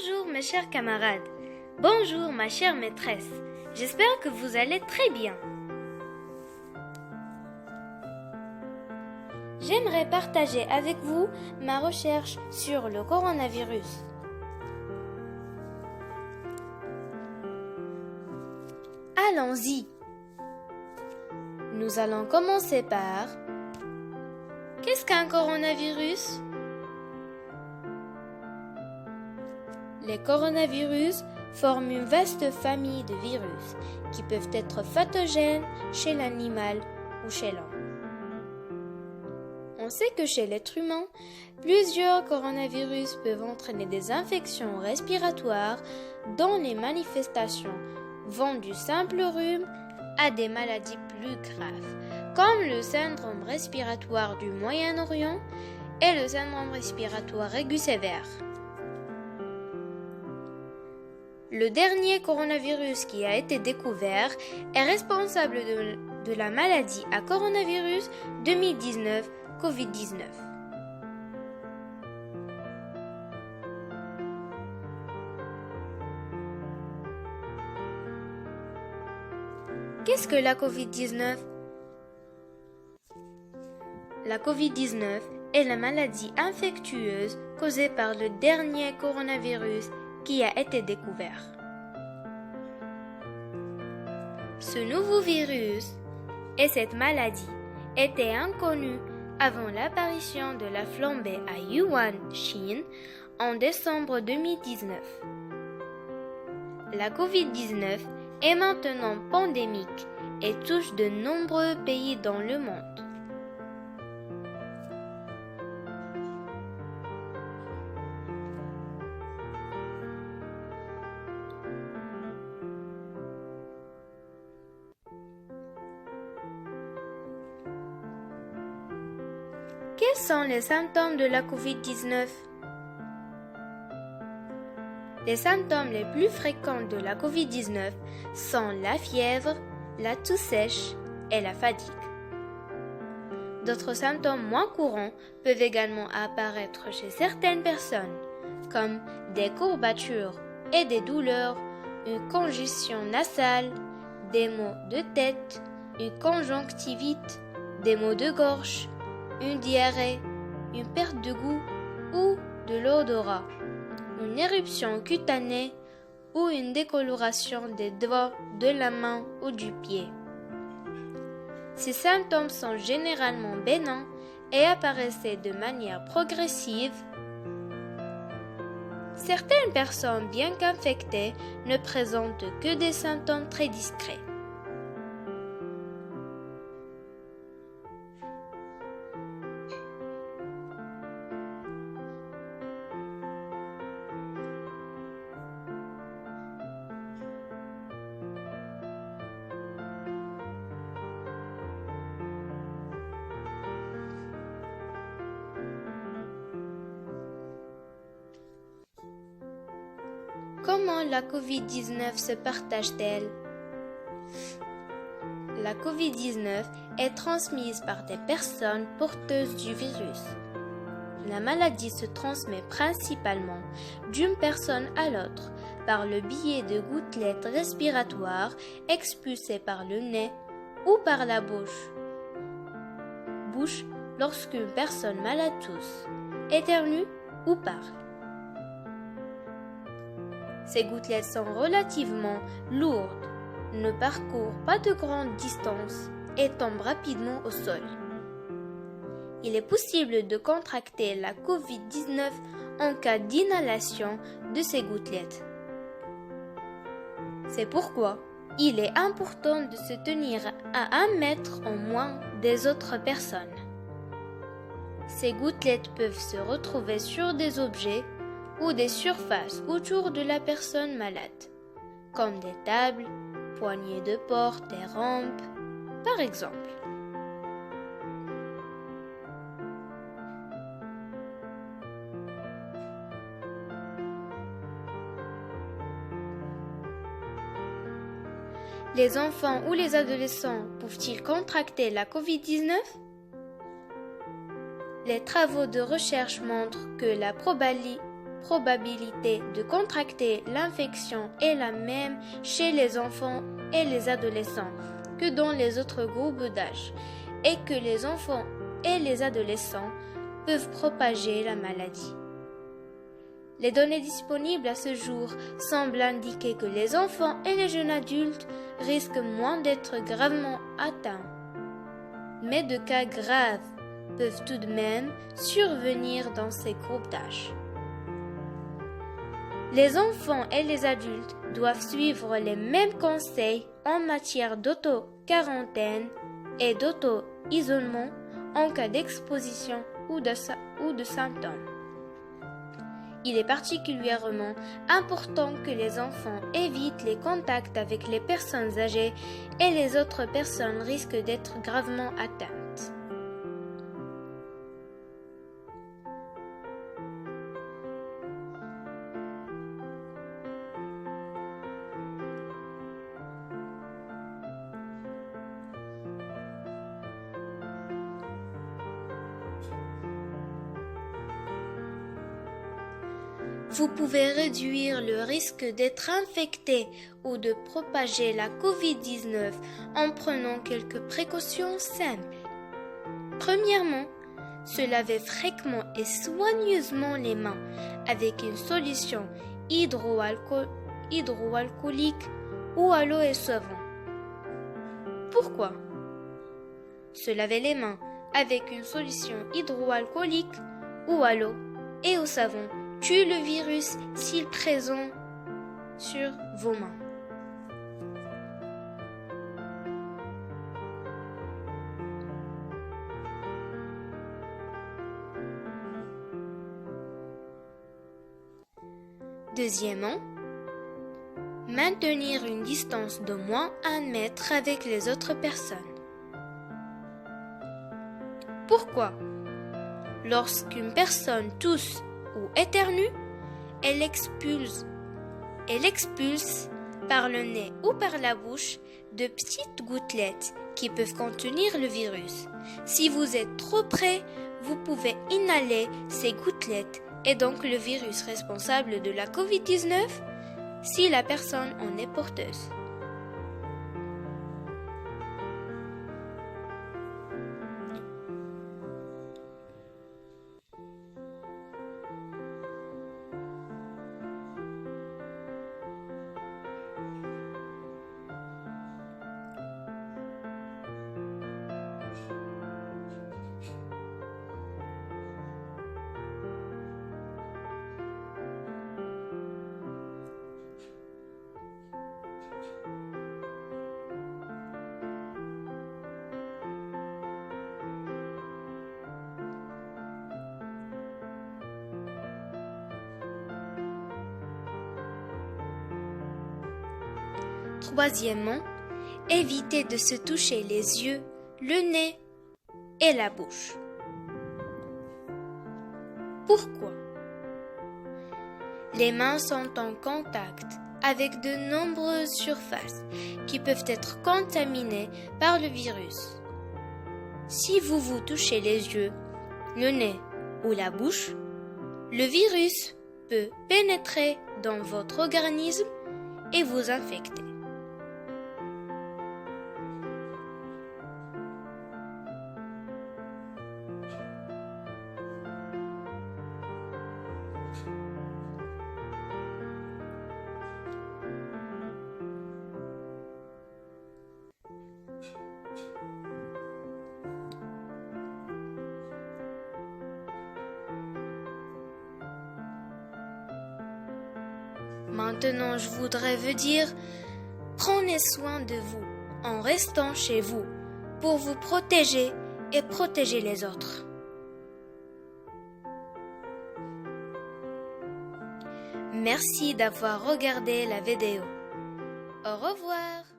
Bonjour mes chers camarades, bonjour ma chère maîtresse, j'espère que vous allez très bien. J'aimerais partager avec vous ma recherche sur le coronavirus. Allons-y. Nous allons commencer par... Qu'est-ce qu'un coronavirus ? Les coronavirus forment une vaste famille de virus qui peuvent être pathogènes chez l'animal ou chez l'homme. On sait que chez l'être humain, plusieurs coronavirus peuvent entraîner des infections respiratoires dont les manifestations vont du simple rhume à des maladies plus graves, comme le syndrome respiratoire du Moyen-Orient et le syndrome respiratoire aigu sévère. Le dernier coronavirus qui a été découvert est responsable de la maladie à coronavirus 2019 COVID-19. Qu'est-ce que la COVID-19 ? La COVID-19 est la maladie infectieuse causée par le dernier coronavirus qui a été découvert. Ce nouveau virus et cette maladie étaient inconnus avant l'apparition de la flambée à Wuhan, Chine, en décembre 2019. La COVID-19 est maintenant pandémique et touche de nombreux pays dans le monde. Quels sont les symptômes de la COVID-19 ? Les symptômes les plus fréquents de la COVID-19 sont la fièvre, la toux sèche et la fatigue. D'autres symptômes moins courants peuvent également apparaître chez certaines personnes, comme des courbatures et des douleurs, une congestion nasale, des maux de tête, une conjonctivite, des maux de gorge, une diarrhée, une perte de goût ou de l'odorat, une éruption cutanée ou une décoloration des doigts, de la main ou du pied. Ces symptômes sont généralement bénins et apparaissent de manière progressive. Certaines personnes, bien qu'infectées, ne présentent que des symptômes très discrets. Comment la COVID-19 se partage-t-elle ? La COVID-19 est transmise par des personnes porteuses du virus. La maladie se transmet principalement d'une personne à l'autre par le biais de gouttelettes respiratoires expulsées par le nez ou par la bouche. Lorsqu'une personne malade tousse, éternue ou parle. Ces gouttelettes sont relativement lourdes, ne parcourent pas de grandes distances et tombent rapidement au sol. Il est possible de contracter la COVID-19 en cas d'inhalation de ces gouttelettes. C'est pourquoi il est important de se tenir à 1 mètre au moins des autres personnes. Ces gouttelettes peuvent se retrouver sur des objets ou des surfaces autour de la personne malade, comme des tables, poignées de porte et rampes, par exemple. Les enfants ou les adolescents peuvent-ils contracter la COVID-19 ? Les travaux de recherche montrent que la probabilité de contracter l'infection est la même chez les enfants et les adolescents que dans les autres groupes d'âge et que les enfants et les adolescents peuvent propager la maladie. Les données disponibles à ce jour semblent indiquer que les enfants et les jeunes adultes risquent moins d'être gravement atteints. Mais de cas graves peuvent tout de même survenir dans ces groupes d'âge. Les enfants et les adultes doivent suivre les mêmes conseils en matière d'auto-quarantaine et d'auto-isolement en cas d'exposition ou de symptômes. Il est particulièrement important que les enfants évitent les contacts avec les personnes âgées et les autres personnes risquent d'être gravement atteintes. Vous pouvez réduire le risque d'être infecté ou de propager la COVID-19 en prenant quelques précautions simples. Premièrement, se laver fréquemment et soigneusement les mains avec une solution hydroalcoolique ou à l'eau et savon. Pourquoi? Se laver les mains avec une solution hydroalcoolique ou à l'eau et au savon tue le virus s'il est présent sur vos mains. Deuxièmement, maintenir une distance d'au moins 1 mètre avec les autres personnes. Pourquoi? Lorsqu'une personne tousse ou éternue, elle expulse par le nez ou par la bouche de petites gouttelettes qui peuvent contenir le virus. Si vous êtes trop près, vous pouvez inhaler ces gouttelettes et donc le virus responsable de la COVID-19 si la personne en est porteuse. Troisièmement, évitez de se toucher les yeux, le nez et la bouche. Pourquoi? Les mains sont en contact avec de nombreuses surfaces qui peuvent être contaminées par le virus. Si vous vous touchez les yeux, le nez ou la bouche, le virus peut pénétrer dans votre organisme et vous infecter. Maintenant, je voudrais vous dire, prenez soin de vous en restant chez vous pour vous protéger et protéger les autres. Merci d'avoir regardé la vidéo. Au revoir.